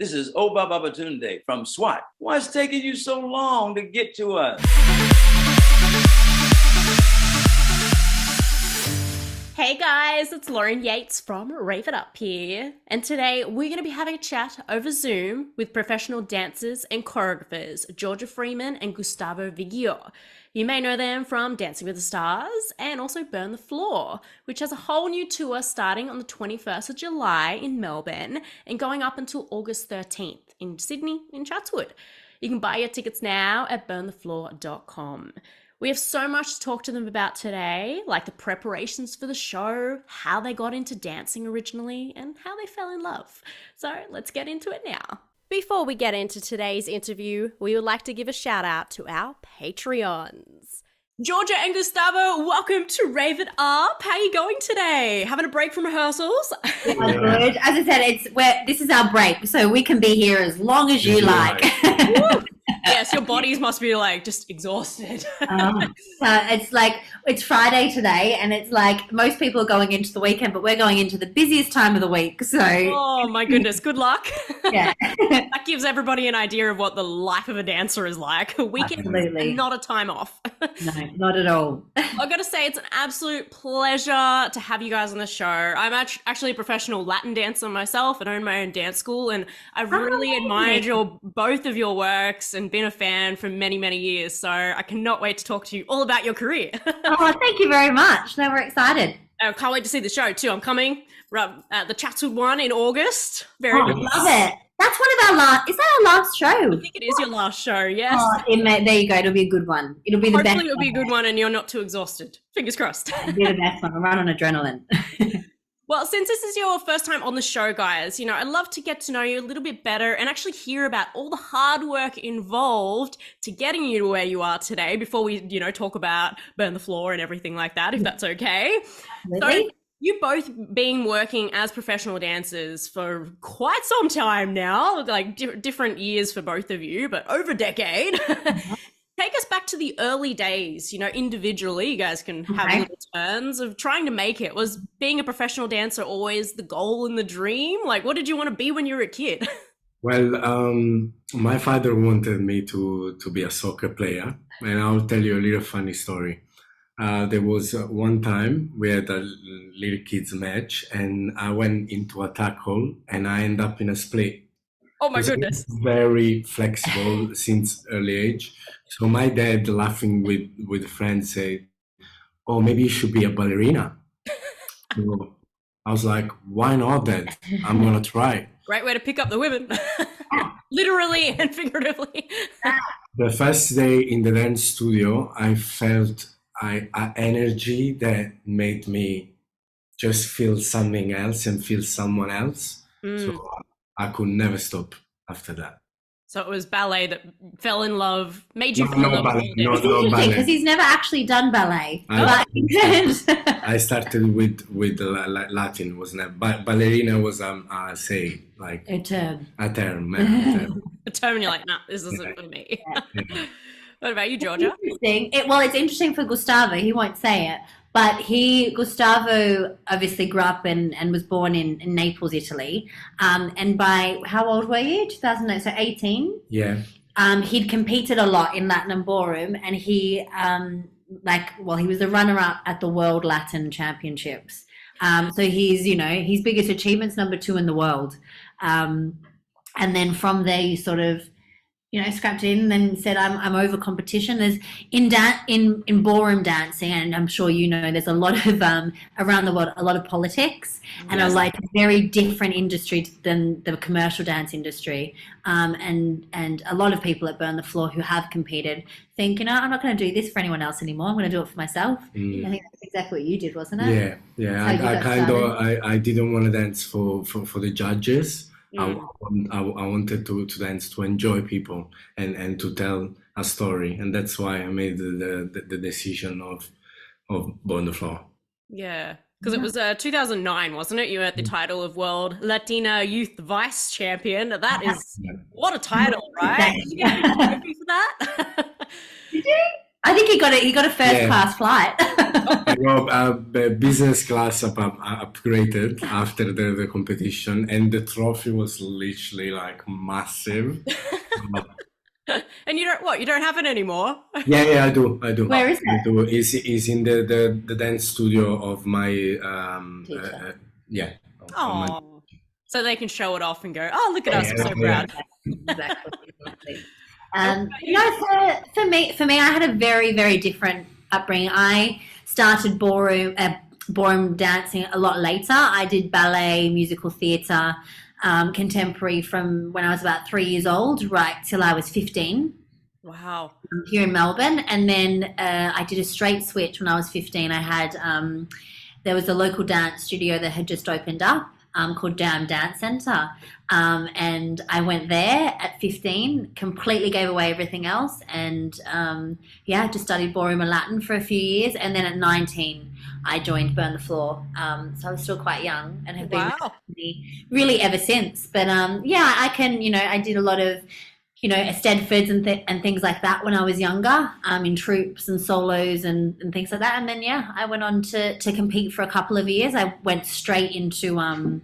This is Oba Babatunde from SWAT. Why's it taking you so long to get to us? Hey guys, it's Lauren Yates from Rave It Up here, and today we're going to be having a chat over Zoom with professional dancers and choreographers Jorja Freeman and Gustavo Viglio. You may know them from Dancing with the Stars and also Burn the Floor, which has a whole new tour starting on the 21st of July in Melbourne and going up until August 13th in Sydney in Chatswood. You can buy your tickets now at burnthefloor.com. We have so much to talk to them about today, like the preparations for the show, how they got into dancing originally, and how they fell in love. So let's get into it now. Before we get into today's interview, we would like to give a shout out to our Patreons. Jorja and Gustavo, welcome to Rave It Up. How are you going today? Having a break from rehearsals? Yeah, good. As I said, this is our break, so we can be here as long as you like. Yes, your bodies must be like just exhausted. It's Friday today, and it's like most people are going into the weekend, but we're going into the busiest time of the week. So, oh my goodness, good luck. Yeah, that gives everybody an idea of what the life of a dancer is like. A weekend and not a time off. No, not at all. I've got to say, it's an absolute pleasure to have you guys on the show. I'm actually a professional Latin dancer myself and own my own dance school, and I've really admired both of your works and been a fan for many, many years. So I cannot wait to talk to you all about your career. Oh, thank you very much. No, we're excited. I can't wait to see the show too. I'm coming at the Chatswood one in August. Very nice. Love it. That's one of our last. Is that our last show? I think it is your last show. Yes. Oh, there you go. It'll be a good one. It'll be the best. Hopefully, it'll be a good one, and you're not too exhausted. Fingers crossed. It'll be the best one. I'll run on adrenaline. Well, since this is your first time on the show, guys, I'd love to get to know you a little bit better and actually hear about all the hard work involved to getting you to where you are today before we, talk about Burn the Floor and everything like that, if that's okay. Really? So you've both been working as professional dancers for quite some time now, like different years for both of you, but over a decade. Take us back to the early days, individually. You guys can have little turns of trying to make it. Was being a professional dancer always the goal and the dream? Like, what did you want to be when you were a kid? Well, my father wanted me to be a soccer player, and I'll tell you a little funny story. There was one time we had a little kids match, and I went into a tackle, and I ended up in a split. Oh my goodness. Very flexible since early age. So my dad, laughing with friends, said, "Oh, maybe you should be a ballerina." So I was like, "Why not, Dad? I'm going to try." Great way to pick up the women. Literally and figuratively. The first day in the dance studio, I felt an energy that made me just feel something else and feel someone else. So I could never stop after that. So it was ballet that fell in love, made you feel in love. No ballet. Because he's never actually done ballet. I started with Latin. Was not ballerina was say like a term. A term. A term. You're like, nah, this isn't for me. Yeah. What about you, Jorja? It's interesting for Gustavo. He won't say it. But Gustavo obviously grew up and was born in Naples, Italy. And by, how old were you? 2009, so 18? Yeah. He'd competed a lot in Latin and ballroom, and he was the runner-up at the World Latin Championships. So he's, his biggest achievement's number 2 in the world. And then from there, you sort of, scrapped in and then said, I'm over competition. There's in ballroom dancing, and I'm sure there's a lot of around the world, a lot of politics, and a very different industry than the commercial dance industry. And a lot of people at Burn the Floor who have competed think, I'm not going to do this for anyone else anymore. I'm going to do it for myself. I think that's exactly what you did, wasn't it? Yeah. I didn't want to dance for the judges. I wanted to dance to enjoy people and to tell a story, and that's why I made the decision of Burn the Floor. Yeah, because it was 2009, wasn't it? You had the title of World Latina Youth Vice Champion. That is what a title, right? Did you get a trophy for that? Did you? I think he got it. He got a first class flight. I got a business class upgraded after the competition, and the trophy was literally like massive. And you don't have it anymore? Yeah, I do. Where is I it? do. It's in the dance studio of my Teacher. yeah. Oh, so they can show it off and go, oh, look at us, we're so Yeah. proud. Exactly. For me, I had a very, very different upbringing. I started ballroom dancing a lot later. I did ballet, musical theatre, contemporary from when I was about 3 years old right till I was 15 Wow. here in Melbourne. And then I did a straight switch when I was 15. I had there was a local dance studio that had just opened up called Down Dance Centre. And I went there at 15, completely gave away everything else. And just studied ballroom and Latin for a few years. And then at 19, I joined Burn the Floor. So I was still quite young and have been really ever since. But I can, I did a lot of, Stedfords and things like that when I was younger, in troops and solos and things like that. And then, I went on to compete for a couple of years. I went straight into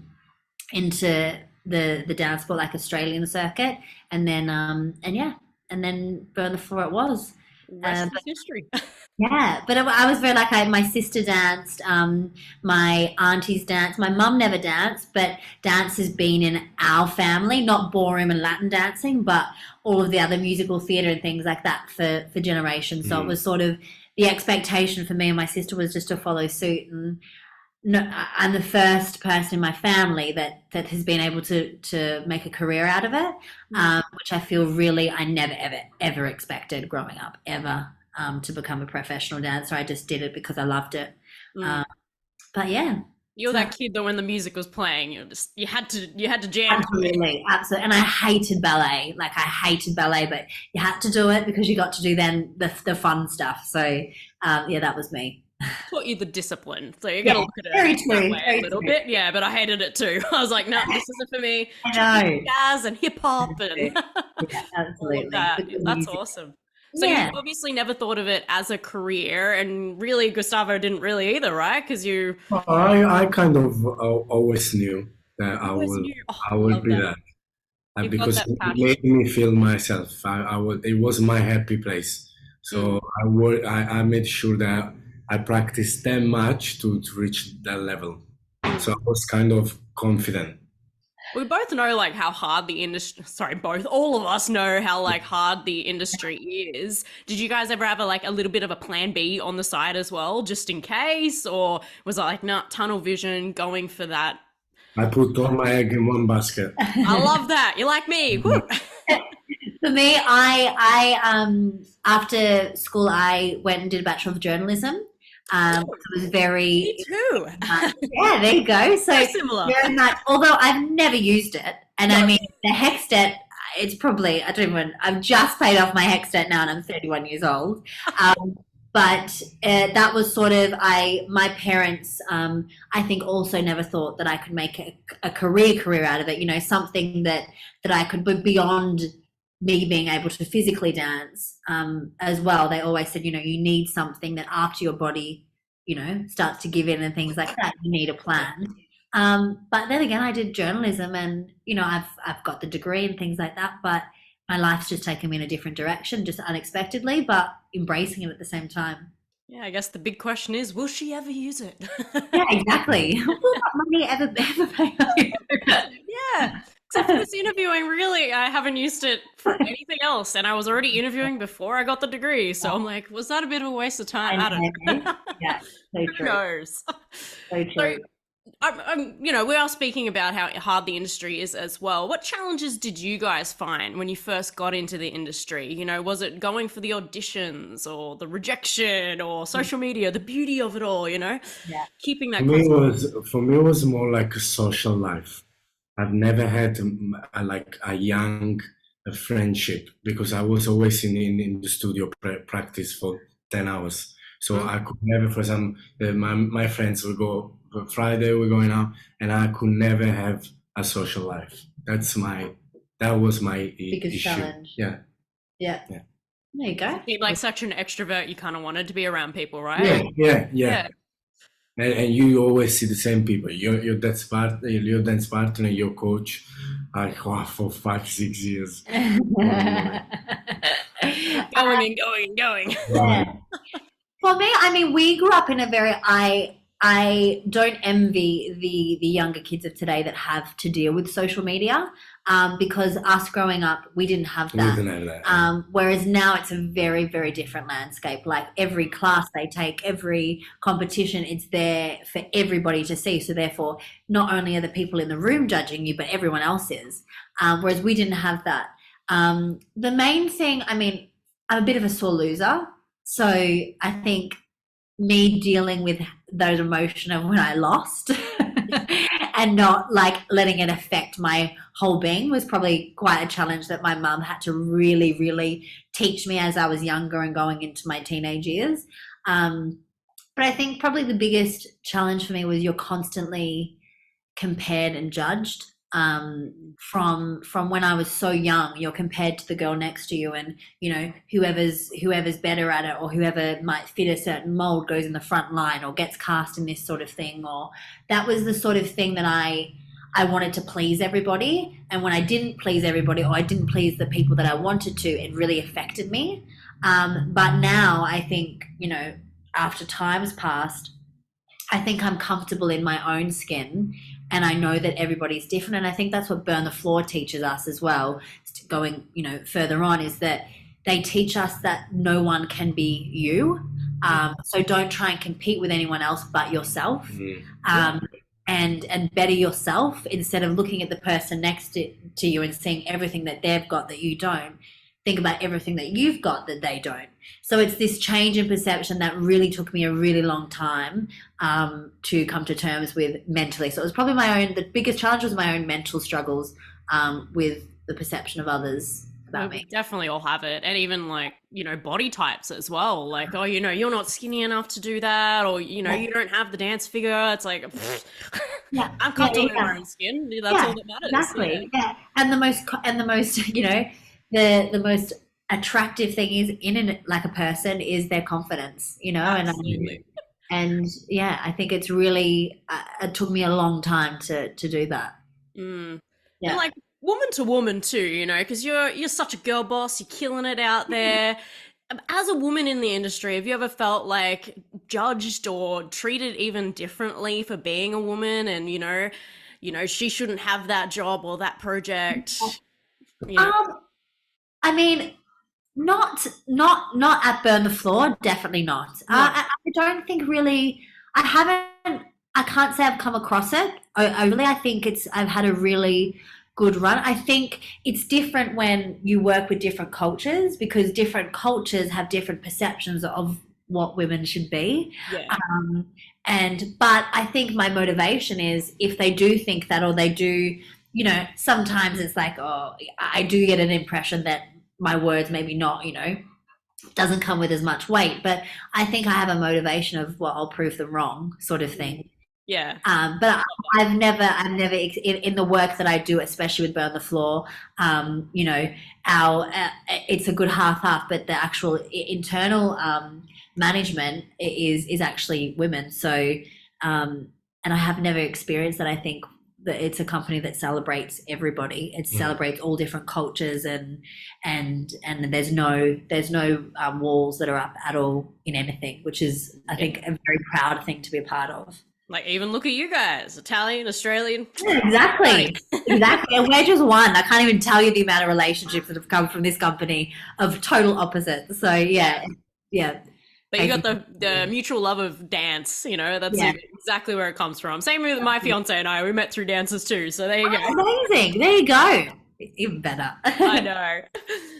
the dance sport, like Australian circuit. And then, and then Burn the Floor it was. Rest is history. Yeah, but I was very my sister danced, my aunties danced. My mum never danced, but dance has been in our family, not ballroom and Latin dancing, but all of the other musical theatre and things like that for generations. So it was sort of the expectation for me and my sister was just to follow suit. And I'm the first person in my family that has been able to make a career out of it, which I feel really I never, ever expected growing up, ever. To become a professional dancer. I just did it because I loved it. But yeah. You're that kid that when the music was playing, you had to jam. Absolutely. And I hated ballet. I hated ballet, but you had to do it because you got to do then the fun stuff. So that was me. Taught you the discipline. So you're gonna look at it a little bit. Yeah, but I hated it too. I was like, no, this isn't for me. I know. Jazz and hip hop and absolutely. That's awesome. So you obviously never thought of it as a career, and really Gustavo didn't really either, right? Because I kind of always knew that I would be that, because it made me feel myself. It was my happy place. So I made sure that I practiced that much to reach that level. So I was kind of confident. We both know how hard the industry, all of us know how hard the industry is. Did you guys ever have a little bit of a plan B on the side as well, just in case? Or was it nah, tunnel vision, going for that? I put all my egg in one basket. I love that. You're like me. Woo. For me, I after school, I went and did a Bachelor of Journalism. It was very. Me too. Yeah, there you go. So similar. Although I've never used it, and I mean the HECS debt. It's probably I've just paid off my HECS debt now, and I'm 31 years old. But that was sort of my parents. I think also never thought that I could make a career out of it. Something that I could be beyond me being able to physically dance as well. They always said, you need something that after your body, starts to give in and things like that, you need a plan. But then again, I did journalism and, I've got the degree and things like that, but my life's just taken me in a different direction, just unexpectedly, but embracing it at the same time. Yeah, I guess the big question is, will she ever use it? Yeah, exactly. Will that money ever pay? Yeah. Except for this interviewing, really, I haven't used it for anything else. And I was already interviewing before I got the degree. So I'm like, was that a bit of a waste of time? I don't know. Yeah, so true. Who knows? So true. So, we are speaking about how hard the industry is as well. What challenges did you guys find when you first got into the industry? Was it going for the auditions or the rejection or social media, the beauty of it all, Yeah. Keeping that For me, it was more like a social life. I've never had a young friendship because I was always in the studio practice for 10 hours. So I could never, for example, my friends would go, Friday we're going out, and I could never have a social life. That was my biggest issue. challenge. Yeah. Yeah. There you go. You're like such an extrovert, you kind of wanted to be around people, right? Yeah. And you always see the same people. Your dance partner, your coach, like wow, for 5, 6 years. Going and going and going. Yeah. For me, I mean, we grew up in a very I don't envy the younger kids of today that have to deal with social media, because us growing up, we didn't have We that. didn't have that. Whereas now it's a very, very different landscape. Like every class they take, every competition, it's there for everybody to see. So therefore, not only are the people in the room judging you, but everyone else is. Whereas we didn't have that. The main thing, I mean, I'm a bit of a sore loser. So I think me dealing with those emotion of when I lost and not like letting it affect my whole being was probably quite a challenge that my mum had to really, really teach me as I was younger and going into my teenage years. But I think probably the biggest challenge for me was you're constantly compared and judged. From when I was so young, you're compared to the girl next to you, and you know whoever's better at it, or whoever might fit a certain mold goes in the front line or gets cast in this sort of thing. Or that was the sort of thing that I wanted to please everybody, and when I didn't please everybody, or I didn't please the people that I wanted to, it really affected me. But now I think, you know, after time's passed, I think I'm comfortable in my own skin, and I know that everybody's different. And I think that's what Burn the Floor teaches us as well, going, you know, further on, is that they teach us that no one can be you. So don't try and compete with anyone else but yourself. And better yourself, instead of looking at the person next to you and seeing everything that they've got that you don't. Think about everything that you've got that they don't. So it's this change in perception that really took me a really long time to come to terms with mentally. So it was probably the biggest challenge was my own mental struggles with the perception of others about me. Definitely all have it. And even like, you know, body types as well. Like, oh, you know, you're not skinny enough to do that, or, you know, you don't have the dance figure. It's like, I'm comfortable in my own skin. That's all that matters. Exactly. Yeah. And the most, you know, the most attractive thing is like a person is their confidence, you know. Absolutely. And yeah, I think it's really it took me a long time to do that. Yeah. And like woman to woman too, you know, because you're such a girl boss, you're killing it out there. As a woman in the industry, have you ever felt like judged or treated even differently for being a woman, and you know she shouldn't have that job or that project? You know? I mean, not at Burn the Floor, definitely not. No. I don't think really. I can't say I've come across it overly. I think I've had a really good run. I think it's different when you work with different cultures, because different cultures have different perceptions of what women should be. Yeah. But I think my motivation is, if they do think that, or they do, you know, sometimes it's like, oh, I do get an impression that my words maybe not, you know, doesn't come with as much weight, but I think I have a motivation of, well, I'll prove them wrong sort of thing. Yeah. But I've never in the work that I do, especially with Burn the Floor, you know, it's a good half, but the actual internal management is actually women. So, and I have never experienced that. I think that it's a company that celebrates everybody. It celebrates all different cultures, and there's no walls that are up at all in anything, which is, I think, a very proud thing to be a part of. Like, even look at you guys, Italian, Australian. Yeah, exactly. And we're just one. I can't even tell you the amount of relationships that have come from this company of total opposites. So yeah. But you got the mutual love of dance, you know, that's exactly where it comes from. Same with my fiance and I, we met through dances too. So there you go. Amazing. There you go. Even better. I know.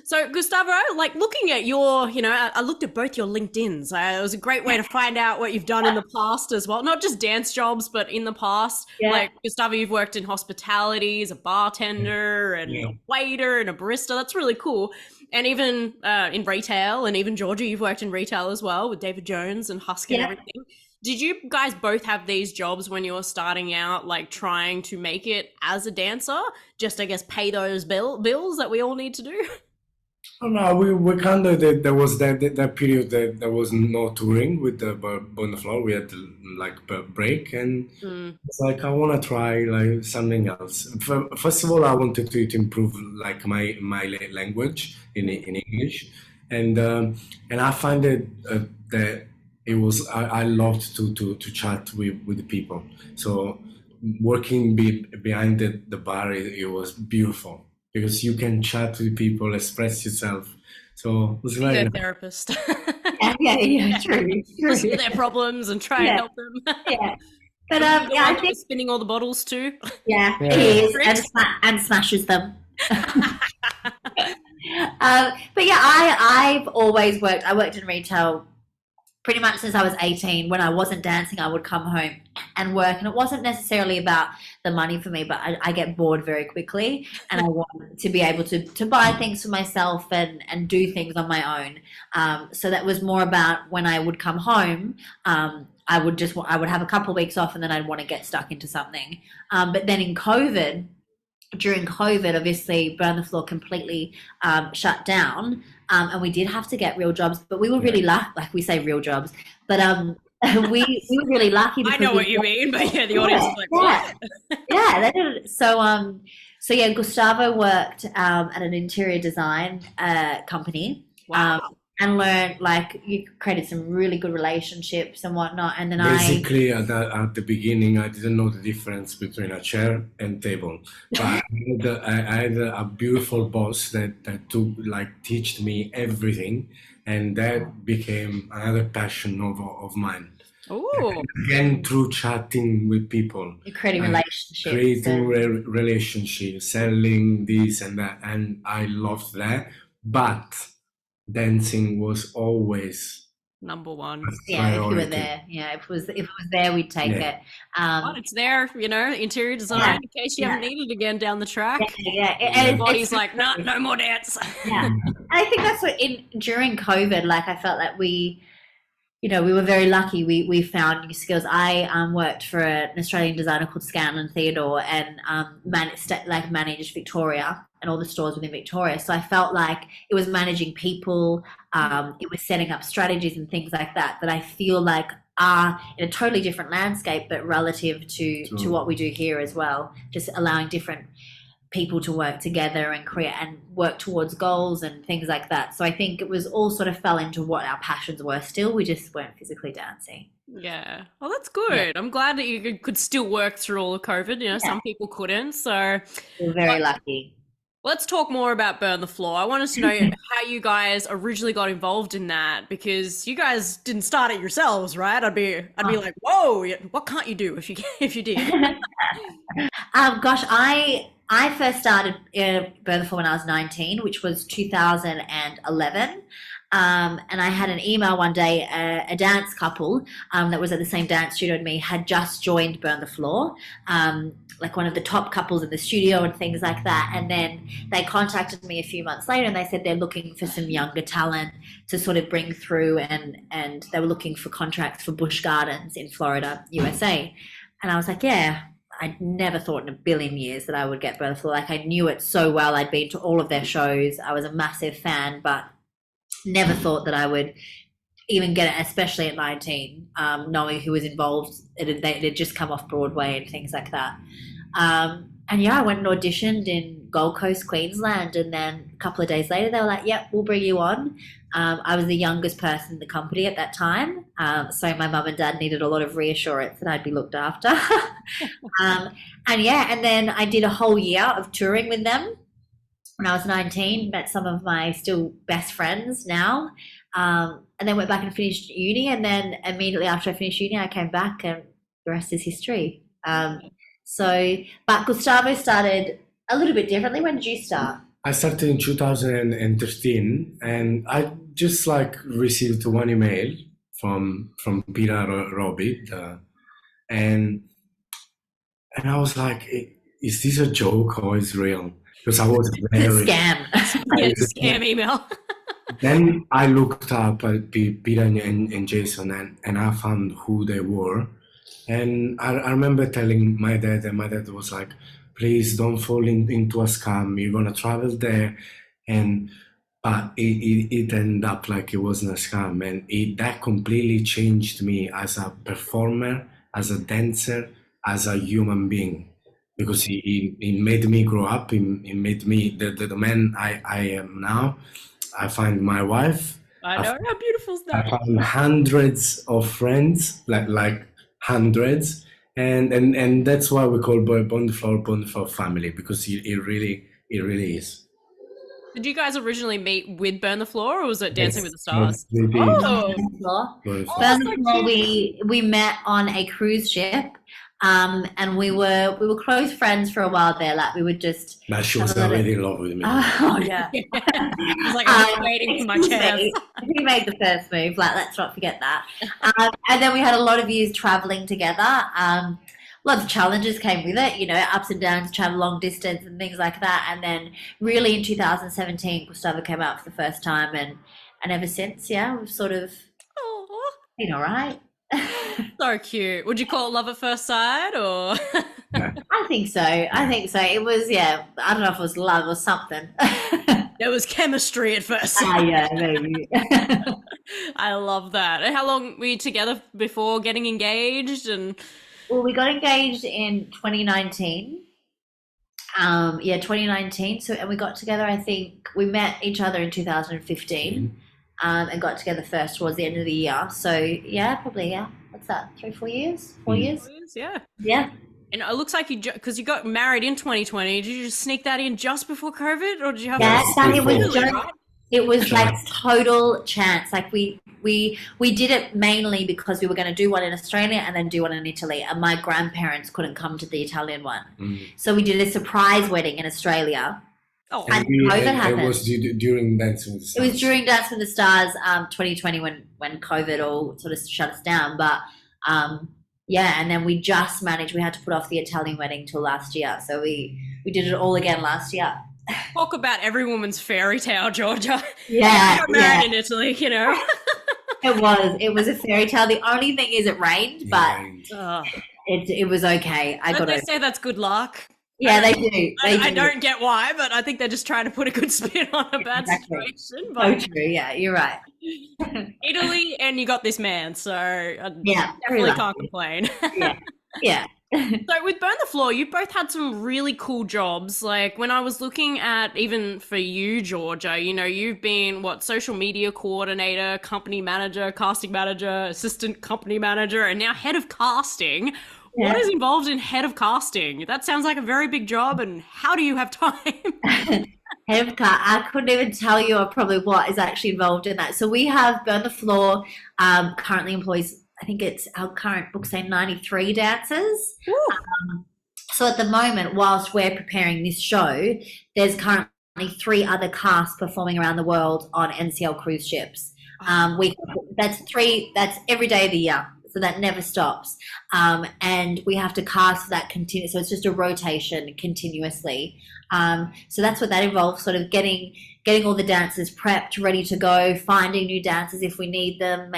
So Gustavo, like looking at your, you know, I looked at both your LinkedIn's. It was a great way to find out what you've done in the past as well. Not just dance jobs, but in the past. Yeah. Like Gustavo, you've worked in hospitality as a bartender and a waiter and a barista. That's really cool. And even in retail, and even Jorja, you've worked in retail as well with David Jones and Husk and everything. Did you guys both have these jobs when you were starting out, like trying to make it as a dancer? Just, I guess, pay those bills that we all need to do? Oh, no, we kind of there was that period that there was no touring with the on the floor. We had like a break, and Mm. it's like I want to try like something else. First of all, I wanted to improve like my language in English, and I find that it was I loved to chat with the people. So working behind the bar, it was beautiful because you can chat with people, express yourself. So it was very Ego nice. therapist. Yeah, true, Listen true. to their problems and try and Yeah, help them. yeah. But Are you the yeah, I one that think was spinning all the bottles too? yeah, Yeah. he is, and Tricks? and smashes them. But yeah, I've always worked. I worked in retail pretty much since I was 18. When I wasn't dancing, I would come home and work, and it wasn't necessarily about the money for me, but I get bored very quickly, and I want to be able to buy things for myself and do things on my own. So that was more about when I would come home. I would have a couple of weeks off, and then I'd want to get stuck into something. But then during COVID, obviously, Burn the Floor completely shut down, and we did have to get real jobs. But we were Yeah. really lucky, like we say, real jobs. But we were really lucky I because know what you mean, but yeah, the audience is like, yeah, what? yeah, they did. So yeah, Gustavo worked at an interior design company, Wow. and learned like you created some really good relationships and whatnot. And then Basically, at the beginning, I didn't know the difference between a chair and table. But I had a beautiful boss that took like teached me everything, and that became another passion of mine. Ooh. Again, through chatting with people, you're creating uh, relationships. creating relationships, selling this and that, and I loved that. But dancing was always Number one. a Yeah, if you were priority. there, yeah, if it was there, we'd take Yeah. it. But it's there, interior design, in case you yeah. haven't needed again down the track. Yeah, Your and body's like, no, no more dance. yeah. And I think that's what during COVID, like I felt like we were very lucky. We found new skills. I worked for an Australian designer called Scanlon Theodore, and managed Victoria and all the stores within Victoria. So I felt like it was managing people. It was setting up strategies and things like that. That I feel like are in a totally different landscape, but relative to what we do here as well. Just allowing different people to work together and create and work towards goals and things like that. So I think it was all sort of fell into what our passions were still. We just weren't physically dancing. Yeah. Well, that's good. I'm glad that you could still work through all of COVID. Some people couldn't. So We were very lucky. let's talk more about Burn the Floor. I wanted to know how you guys originally got involved in that, because you guys didn't start it yourselves, right? I'd be like, whoa, what can't you do if you did? Gosh, I first started Burn the Floor when I was 19, which was 2011. And I had an email one day, a dance couple that was at the same dance studio as me had just joined Burn the Floor, like one of the top couples in the studio and things like that. And then they contacted me a few months later, and they said they're looking for some younger talent to sort of bring through, and they were looking for contracts for Busch Gardens in Florida, USA. And I was like, yeah. I never thought in a billion years that I would get Burn the Floor. Like, I knew it so well. I'd been to all of their shows. I was a massive fan, but never thought that I would even get it, especially at 19, knowing who was involved. It had just come off Broadway and things like that. And yeah, I went and auditioned in Gold Coast, Queensland, and then a couple of days later, they were like, "Yep, we'll bring you on." I was the youngest person in the company at that time, so my mum and dad needed a lot of reassurance that I'd be looked after. And then I did a whole year of touring with them when I was 19. Met some of my still best friends now, and then went back and finished uni. And then immediately after I finished uni, I came back, and the rest is history. But Gustavo started a little bit differently. When did you start? I started in 2013, and I just like received one email from Pilar Robit, and I was like, "Is this a joke or is real?" Because I was very Scam. Yeah, scam email. Then I looked up at Peter and Jason, and I found who they were. And I remember telling my dad, and my dad was like, please don't fall into a scam. You're going to travel there, and but it ended up like it wasn't a scam, and that completely changed me as a performer, as a dancer, as a human being, because it made me grow up. It made me the man I am now. I find my wife. I I know, how beautiful is I that? found hundreds of friends, like hundreds, and that's why we call Bond Floor family, because it really is. Did you guys originally meet with Burn the Floor, or was it Dancing with Yes, the yes, Stars? we did. Oh, Floor. Bond Floor. oh, Burn so the Floor, cute. we met on a cruise ship, and we were close friends for a while there. Like we would just But she have was a little. already in love with me. Oh yeah. He's like, I'm just waiting for my Excuse chance. me. He made the first move. Like, let's not forget that. And then we had a lot of years traveling together. Lots of challenges came with it, ups and downs, travel long distance and things like that. And then really in 2017, Gustavo came out for the first time, and ever since, yeah, we've sort of Oh, been all right. so cute. Would you call it love at first sight, or? Yeah. I think so. I think so. It was, yeah. I don't know if it was love or something. There was chemistry at first sight. Yeah, maybe. I love that. And how long were you together before getting engaged? And Well, we got engaged in 2019. Yeah, 2019. So, and we got together. I think we met each other in 2015, and got together first towards the end of the year. So, yeah, probably, yeah. What's that? 3-4 years? 4 years? yeah. Yeah. And it looks like because you got married in 2020. Did you just sneak that in just before COVID, or did you have? Yeah, Yes, that it was before. just, it was like Chance. total chance. Like we did it mainly because we were going to do one in Australia and then do one in Italy, and my grandparents couldn't come to the Italian one, so we did a surprise wedding in Australia. Oh, And COVID It happened. was during Dancing with the It Stars. was during Dance with the Stars, 2020, when COVID all sort of shut us down. But yeah, and then we just managed. We had to put off the Italian wedding till last year, so we did it all again last year. talk about every woman's fairy tale, Georgia. Yeah, Got married in Italy, it was a fairy tale. The only thing is it rained, but Oh. it was okay. I Don't got they it. say that's good luck? Yeah, they do. They I do. don't get why, but I think they're just trying to put a good spin on a bad Exactly. situation. So But true. Yeah, you're right. Italy, and you got this man, so I Yeah, very definitely lucky. can't complain. Yeah. So with Burn the Floor, you both had some really cool jobs. Like when I was looking at, even for you, Georgia, you've been social media coordinator, company manager, casting manager, assistant company manager, and now head of casting. What is involved in head of casting? That sounds like a very big job, and how do you have time? Head of car. I couldn't even tell you probably what is actually involved in that. So we have Burn the Floor currently employs, I think it's our current book saying 93 dancers. So at the moment, whilst we're preparing this show, there's currently 3 other casts performing around the world on NCL cruise ships. That's every day of the year. So that never stops. And we have to cast for that continue. So it's just a rotation continuously. So that's what that involves, sort of getting all the dancers prepped, ready to go, finding new dancers if we need them,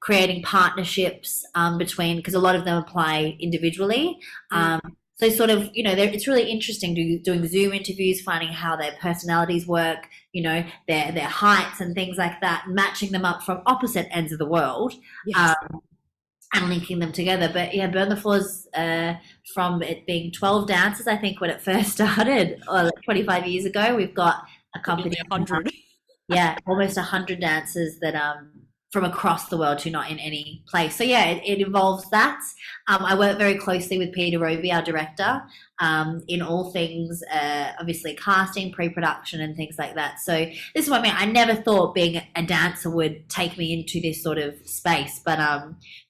creating partnerships between, because a lot of them apply individually. So sort of, it's really interesting doing Zoom interviews, finding how their personalities work, their heights and things like that, matching them up from opposite ends of the world. Yes. And linking them together. But yeah, Burn the Floors, from it being 12 dancers, I think when it first started, 25 years ago, we've got a company. 100. Yeah, almost 100 dancers that from across the world who are not in any place. So yeah, it involves that. I work very closely with Peter Roby, our director, in all things, obviously casting, pre-production and things like that. So this is what I mean. I never thought being a dancer would take me into this sort of space, but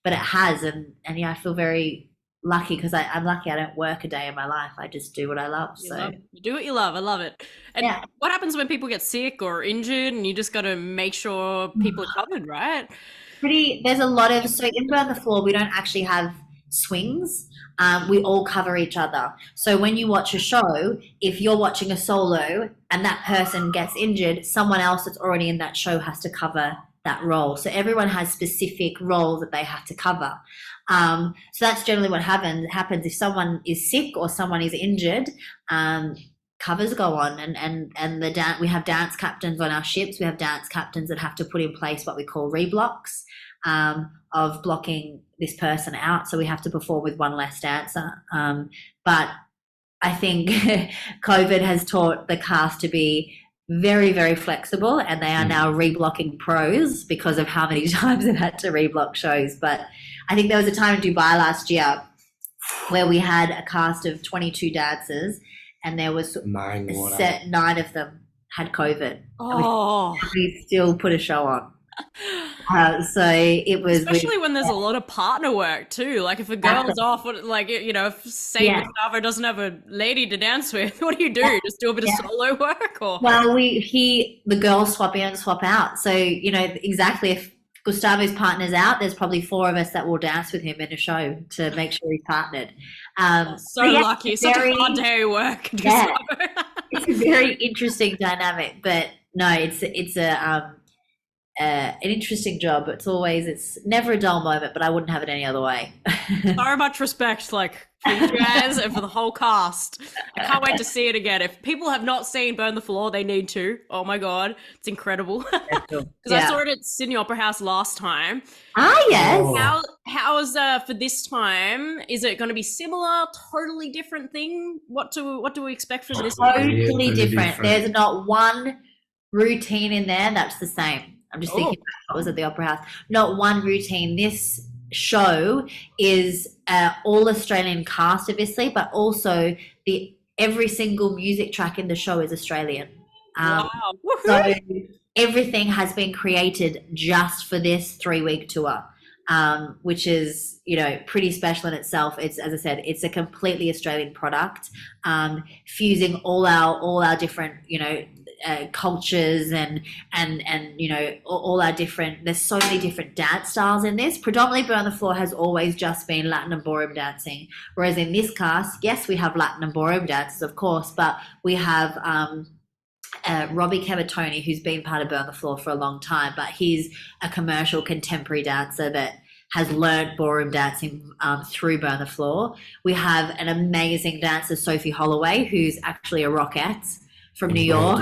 it has, and yeah, I feel very lucky because I'm lucky I don't work a day in my life. I just do what I love. You do what you love. I love it. And what happens when people get sick or injured, and you just got to make sure people are covered, right? There's a lot of, so in Burn the Floor, we don't actually have swings. We all cover each other. So when you watch a show, if you're watching a solo and that person gets injured, someone else that's already in that show has to cover that role. So everyone has specific roles that they have to cover. So that's generally what happens if someone is sick or someone is injured. covers go on, and we have dance captains on our ships. We have dance captains that have to put in place what we call reblocks, of blocking this person out. So we have to perform with one less dancer. But I think COVID has taught the cast to be very, very flexible, and they are now reblocking pros because of how many times they've had to reblock shows. But I think there was a time in Dubai last year where we had a cast of 22 dancers, and there was 9 of them had COVID. Oh, and we still put a show on. So it was, especially when there's a lot of partner work too. Like if a girl's off, like, you know, if Gustavo doesn't have a lady to dance with, what do? Just do a bit of solo work? Or well, the girls swap in and swap out. So, you know, exactly, if Gustavo's partner's out, there's probably 4 of us that will dance with him in a show to make sure he's partnered. Lucky. Such a hard day of work. Yeah, it's a very interesting dynamic, but no, it's an interesting job. It's never a dull moment, but I wouldn't have it any other way. So much respect, like, for you guys and for the whole cast. I can't wait to see it again. If people have not seen Burn the Floor, they need to. Oh my God, it's incredible. Because I saw it at Sydney Opera House last time. Ah, yes. How is for this time? Is it going to be similar? Totally different thing? What do we expect from this one? Totally different. There's not one routine in there that's the same. I'm just thinking I was at the Opera House. Not one routine. This show is all Australian cast, obviously, but also every single music track in the show is Australian. Wow. So everything has been created just for this 3-week tour, which is, you know, pretty special in itself. It's, as I said, it's a completely Australian product, fusing all our different, you know, cultures and you know, all our different, there's so many different dance styles in this. Predominantly Burn the Floor has always just been Latin and ballroom dancing, whereas in this cast, yes, we have Latin and ballroom dances, of course, but we have Robbie Cavatoni, who's been part of Burn the Floor for a long time, but he's a commercial contemporary dancer that has learned ballroom dancing through Burn the Floor. We have an amazing dancer, Sophie Holloway, who's actually a rockette from New York.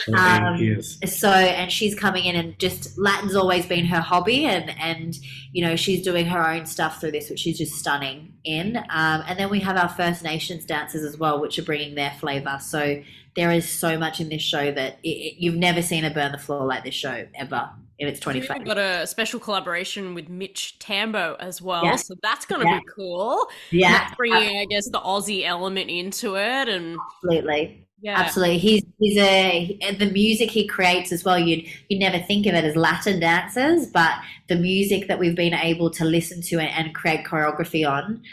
And she's coming in, and just Latin's always been her hobby, and you know, she's doing her own stuff through this, which is just stunning in. And then we have our First Nations dancers as well, which are bringing their flavor. So there is so much in this show that you've never seen a Burn the Floor like this show ever in its 25. We've got a special collaboration with Mitch Tambo as well, so that's going to be cool. Yeah, that's bringing, I guess, the Aussie element into it, and absolutely. Yeah, absolutely. He's the music he creates as well. You'd never think of it as Latin dancers, but the music that we've been able to listen to and create choreography on,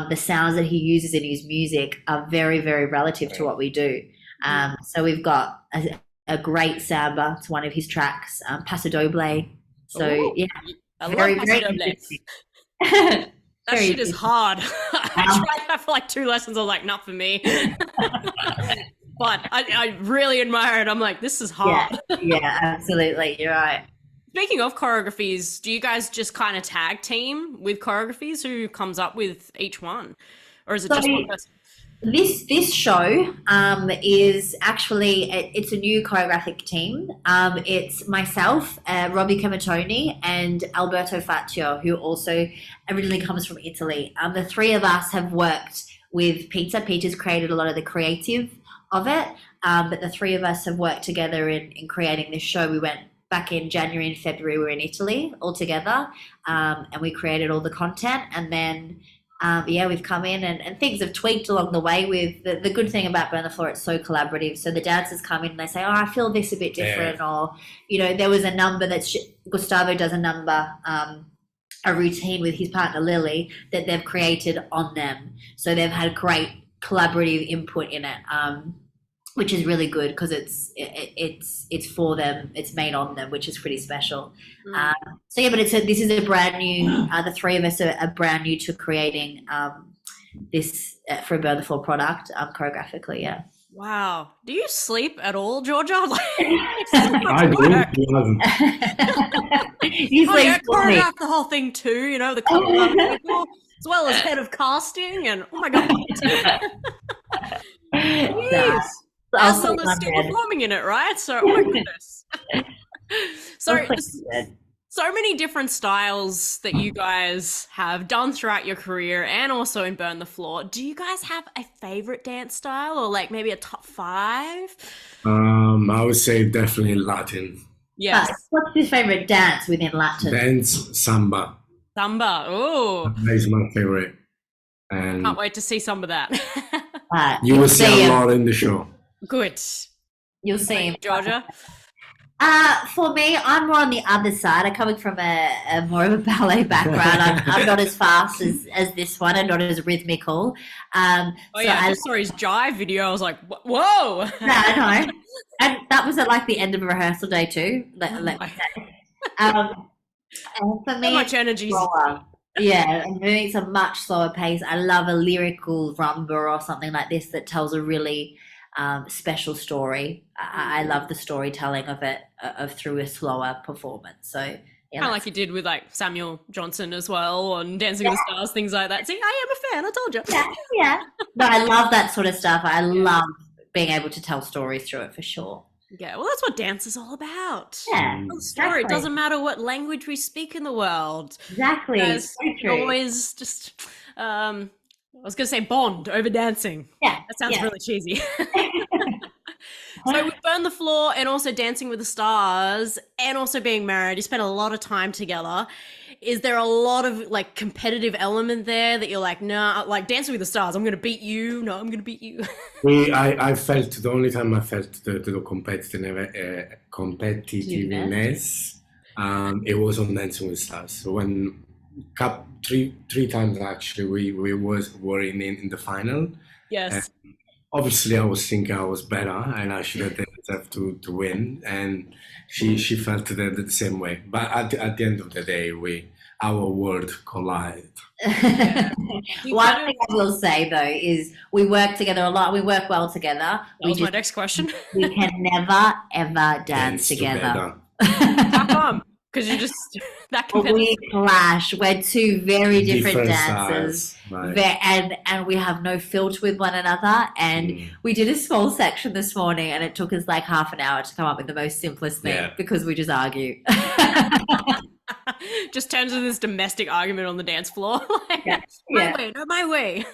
the sounds that he uses in his music are very, very relative to what we do. So we've got a great samba. It's one of his tracks, Paso Doble. So I love Paso Doble. That shit is hard. I tried that for like 2 lessons. I was like, not for me. But I really admire it. I'm like, this is hard. Yeah, absolutely. You're right. Speaking of choreographies, do you guys just kind of tag team with choreographies? Who comes up with each one? Or is it just one person? This show is actually, it's a new choreographic team. It's myself, Robbie Camatoni, and Alberto Faccio, who also originally comes from Italy. The 3 of us have worked with Pizza. Peter's created a lot of the creative of it, but the 3 of us have worked together in creating this show. We went back in January and February, we were in Italy all together, and we created all the content, and then we've come in and things have tweaked along the way. With the good thing about Burn the Floor, it's so collaborative. So the dancers come in and they say, oh, I feel this a bit different, or, you know, there was a number that Gustavo does a number, a routine with his partner Lily that they've created on them. So they've had great collaborative input in it, which is really good because it's for them, it's made on them, which is pretty special. But this is a brand new. The 3 of us are brand new to creating this for a Burn the Floor product choreographically. Yeah. Wow. Do you sleep at all, Jorja? I do. You choreograph the whole thing too. You know, the cover people, as well as head of casting, and oh my God. I'll As long sleep as in still bed. performing in it, right? So, oh my goodness. So, I'll sleep in bed. so many different styles that you guys have done throughout your career and also in Burn the Floor. Do you guys have a favorite dance style or like maybe a top 5? I would say definitely Latin Yes. What's your favorite dance within Latin? dance, samba. Samba. Oh, That is my favorite, and can't wait to see some of that. you will see a him. lot in the show. Good. You'll see him. Georgia? For me, I'm more on the other side. I'm coming from a more of a ballet background. I'm not as fast as this one and not as rhythmical. Oh yeah, I just saw his jive video. I was like, whoa! I know. And that was at like the end of a rehearsal day too. Let me say. And for me, So much energy. slower. Yeah, and for me it's a much slower pace. I love a lyrical rumba or something like this that tells a really special story. I love the storytelling of it through a slower performance. So yeah, Kind of like you did with like Samuel Johnson as well on Dancing with the Stars, things like that. See, I am a fan. I told you. yeah. No, I love that sort of stuff. I love being able to tell stories through it for sure. Yeah, well, that's what dance is all about. Yeah, Tell the story. It doesn't matter what language we speak in the world. exactly. Guys, So true. always just, I was going to say bond over dancing. Yeah, That sounds yeah. really cheesy. So with Burn the Floor and also Dancing with the Stars and also being married, you spent a lot of time together. Is there a lot of like competitive element there that you're like, nah, like Dancing with the Stars, I'm going to beat you. No, I'm going to beat you. I felt the only time I felt the competitiveness, it was on Dancing with Stars. So when three times actually we were in the final. Yes. Obviously, I was thinking I was better and I should have deserved to win. And she felt the same way. But at the end of the day, our world collided. One thing I will say though is we work together a lot. We work well together. That was my next question. We can never ever dance together. How come? Because you're just that competitive. We clash. We're two very different dancers. styles, right. And we have no filter with one another. And we did a small section this morning and it took us like half an hour to come up with the most simplest thing because we just argue. Just turns into this domestic argument on the dance floor. Like, my way, not my way.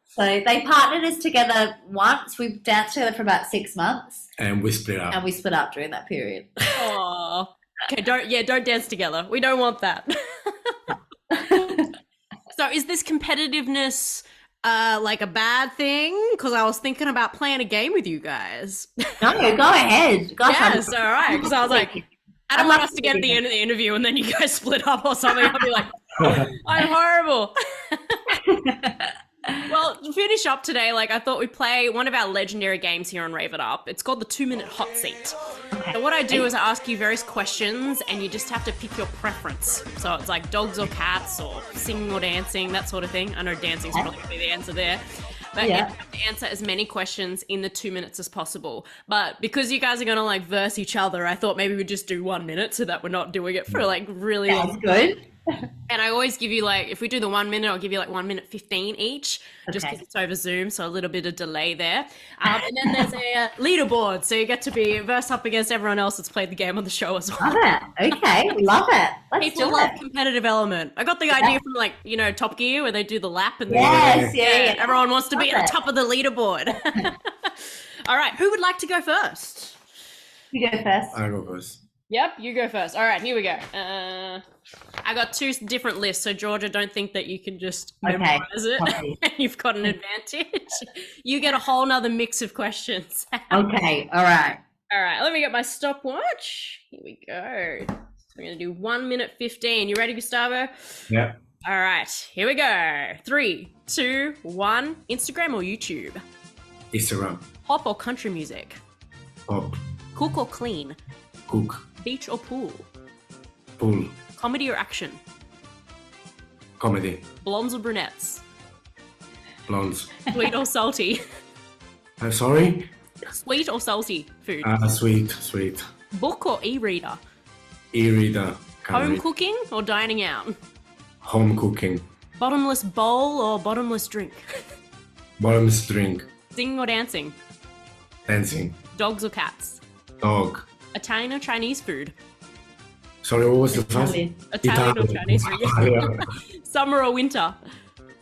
So they partnered us together once. We danced together for about 6 months. And we split up. And we split up during that period. Oh. Okay, don't dance together. We don't want that. So is this competitiveness like a bad thing? Because I was thinking about playing a game with you guys. No, go ahead. Gosh, Yes, all right. Because I was like, I don't want us to get at the end of the interview and then you guys split up or something. I'll be like, I'm horrible. Well, to finish up today, like I thought we'd play one of our legendary games here on Rave It Up. It's called the 2-minute hot seat. Okay. So what I do is I ask you various questions and you just have to pick your preference. So it's like dogs or cats or singing or dancing, that sort of thing. I know dancing's probably going to be the answer there. But you have to answer as many questions in the 2 minutes as possible. But because you guys are going to like verse each other, I thought maybe we'd just do 1 minute so that we're not doing it for like really long. That's good. And I always give you like, if we do the 1 minute, I'll give you like 1 minute 15 each, just because it's over Zoom, so a little bit of delay there. And then there's a leaderboard, so you get to be versed up against everyone else that's played the game on the show as well. Love it. Okay, love it. Let's People do love it. competitive element. I got the idea from like, you know, Top Gear where they do the lap and Yes, yeah. everyone wants to be Love at the top of the leaderboard. All right, who would like to go first? You go first. I go first. Yep, you go first. All right, here we go. I got 2 different lists, so Georgia, don't think that you can just memorize it. You've got an advantage. You get a whole nother mix of questions. Okay, all right. All right, let me get my stopwatch. Here we go. We're going to do 1 minute 15. You ready, Gustavo? Yeah. All right, here we go. 3, 2, 1. Instagram or YouTube? Instagram. Pop or country music? Pop. Cook or clean? Cook. Beach or pool? Pool. Comedy or action? Comedy. Blondes or brunettes? Blondes. Sweet or salty? Sorry? Sweet or salty food? Sweet. Book or e-reader? E-reader. Home cooking or dining out? Home cooking. Bottomless bowl or bottomless drink? Bottomless drink. Singing or dancing? Dancing. Dogs or cats? Dog. Italian or Chinese food? Sorry, what was the first? Italian. Italian or Chinese food? Italian. Summer or winter?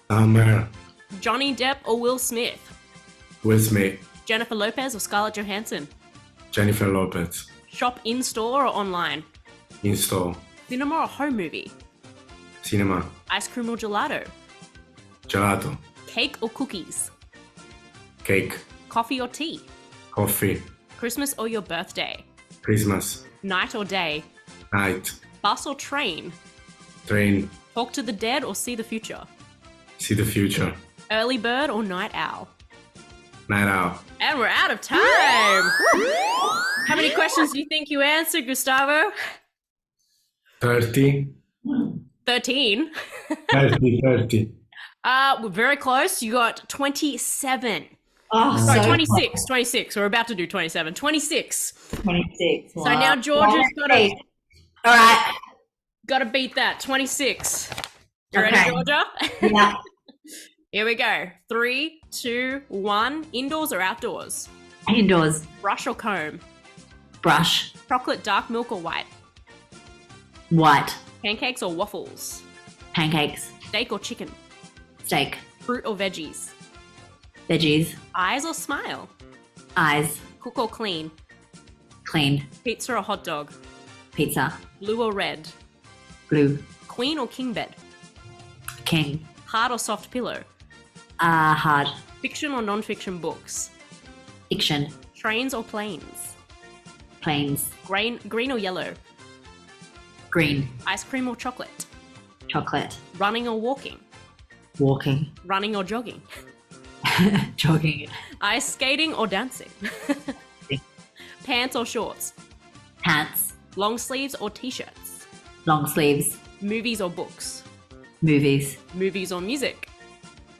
Summer. Johnny Depp or Will Smith? Will Smith. Jennifer Lopez or Scarlett Johansson? Jennifer Lopez. Shop in store or online? In store. Cinema or home movie? Cinema. Ice cream or gelato? Gelato. Cake or cookies? Cake. Coffee or tea? Coffee. Christmas or your birthday? Christmas. Night or day? Night. Bus or train? Train. Talk to the dead or see the future? See the future. Early bird or night owl? Night out. And we're out of time! How many questions do you think you answered, Gustavo? 30. 13. 30. We're very close. You got 27. Oh, Sorry, so 26. 26. We're about to do 27. 26. 26. So now Georgia's All right. got to beat that. 26. You ready, Okay. Georgia? Yeah. Here we go. 3, 2, 1. Indoors or outdoors? Indoors. Brush or comb? Brush. Chocolate, dark milk or white? White. Pancakes or waffles? Pancakes. Steak or chicken? Steak. Fruit or veggies? Veggies. Eyes or smile? Eyes. Cook or clean? Clean. Pizza or hot dog? Pizza. Blue or red? Blue. Queen or king bed? King. Hard or soft pillow? Hard. Fiction or non-fiction books? Fiction. Trains or planes? Planes. Green or yellow? Green. Ice cream or chocolate? Chocolate. Running or walking? Walking. Running or jogging? Jogging. Ice skating or dancing? Pants or shorts? Pants. Long sleeves or t-shirts? Long sleeves. Movies or books? Movies. Movies or music?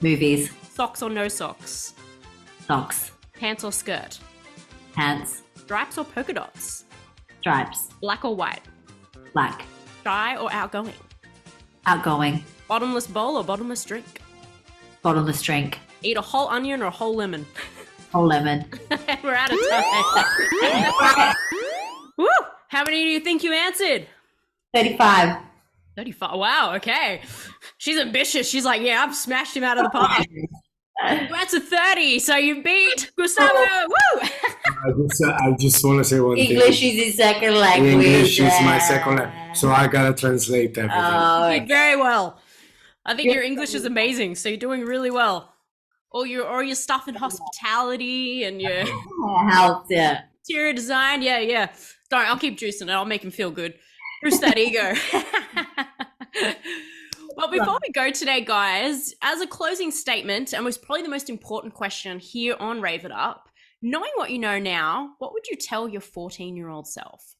Movies. Socks or no socks? Socks. Pants or skirt? Pants. Stripes or polka dots? Stripes. Black or white? Black. Shy or outgoing? Outgoing. Bottomless bowl or bottomless drink? Bottomless drink. Eat a whole onion or a whole lemon? Whole lemon. We're out of time. Woo! How many do you think you answered? 35. 35. Wow, okay. She's ambitious. She's like, yeah, I've smashed him out of the park. That's a 30. So you beat Gustavo. Woo! I just want to say one thing. English is his second language. English is my second language, so I gotta translate everything. Oh, You did very well. I think your English is amazing. So you're doing really well. All your stuff in hospitality and your helped, yeah. interior design. Yeah. Don't. I'll keep juicing it. I'll make him feel good. Boost that ego. Well, before we go today, guys, as a closing statement, and was probably the most important question here on Rave It Up, knowing what you know now, what would you tell your 14-year-old self?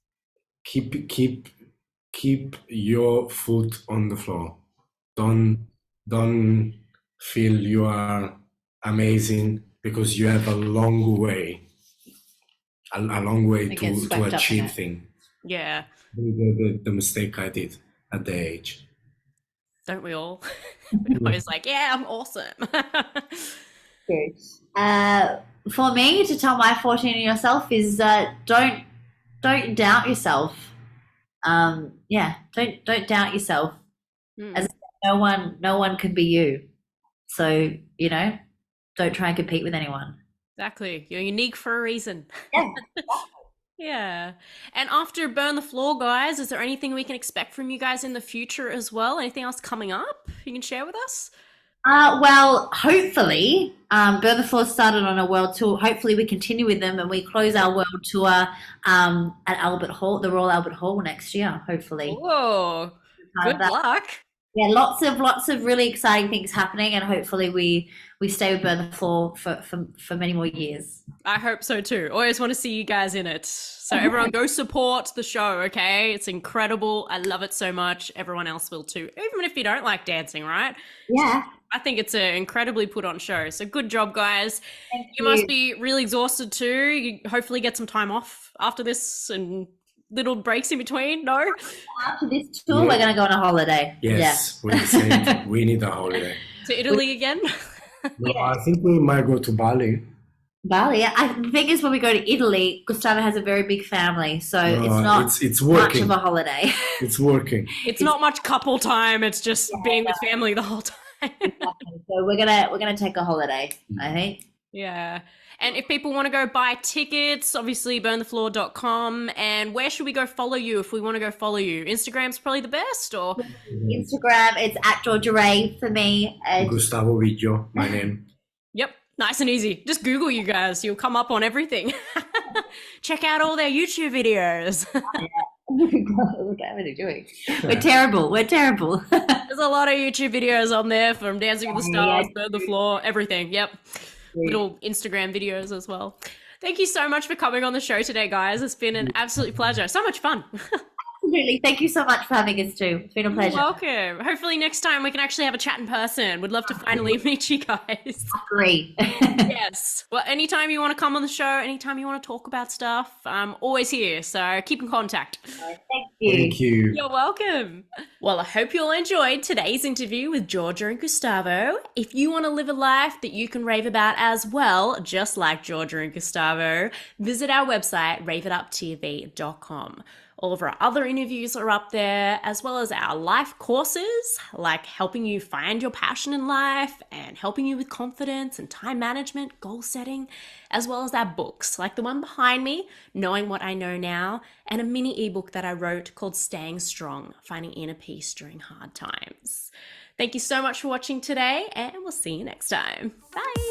Keep your foot on the floor. Don't feel you are amazing because you have a long way to achieve things. Yeah. The mistake I did at the age. Don't we all? We're always like, yeah, I'm awesome. For me, to tell my 14-year-old self is don't doubt yourself. Don't doubt yourself. As no one can be you. So, don't try and compete with anyone. Exactly. You're unique for a reason. Yeah. Yeah. And after Burn the Floor, guys, is there anything we can expect from you guys in the future as well? Anything else coming up you can share with us? Well, hopefully, Burn the Floor started on a world tour. Hopefully we continue with them and we close our world tour at Albert Hall, the Royal Albert Hall next year, hopefully. Whoa. Good luck. Yeah, lots of really exciting things happening, and hopefully we stay with Burn the Floor for many more years. I hope so too. Always want to see you guys in it. So everyone go support the show, okay? It's incredible. I love it so much. Everyone else will too, even if you don't like dancing, right? Yeah. I think it's an incredibly put on show. So good job, guys. Thank You must be really exhausted too. You hopefully get some time off after this and little breaks in between, no? After this tour, we're going to go on a holiday. Yes, we need a holiday. To Italy again? No, I think we might go to Bali. Bali. The thing is, when we go to Italy, Gustavo has a very big family, so it's not it's much working. of a holiday. It's working. It's not much couple time. It's just being with family the whole time. So we're gonna take a holiday, I think. Yeah. And if people want to go buy tickets, obviously burnthefloor.com. And where should we go follow you if we want to go follow you? Instagram's probably the best, or? Instagram, it's at Jorja Ray for me. Gustavo Viglio, my name. Yep. Nice and easy. Just Google you guys. You'll come up on everything. Check out all their YouTube videos. Look at what they're doing. We're terrible. We're terrible. There's a lot of YouTube videos on there from Dancing with the Stars, Burn the Floor, everything. Yep. Little Instagram videos as well. Thank you so much for coming on the show today, guys. It's been an absolute pleasure. So much fun. Absolutely. Thank you so much for having us too. It's been a pleasure. You're welcome. Hopefully next time we can actually have a chat in person. We'd love to finally meet you guys. Great. Yes. Well, anytime you want to come on the show, anytime you want to talk about stuff, I'm always here. So keep in contact. Thank you. Thank you. You're welcome. Well, I hope you all enjoyed today's interview with Jorja and Gustavo. If you want to live a life that you can rave about as well, just like Jorja and Gustavo, visit our website, raveituptv.com. All of our other interviews are up there, as well as our life courses, like helping you find your passion in life and helping you with confidence and time management, goal setting, as well as our books, like the one behind me, Knowing What I Know Now, and a mini ebook that I wrote called Staying Strong, Finding Inner Peace During Hard Times. Thank you so much for watching today, and we'll see you next time. Bye.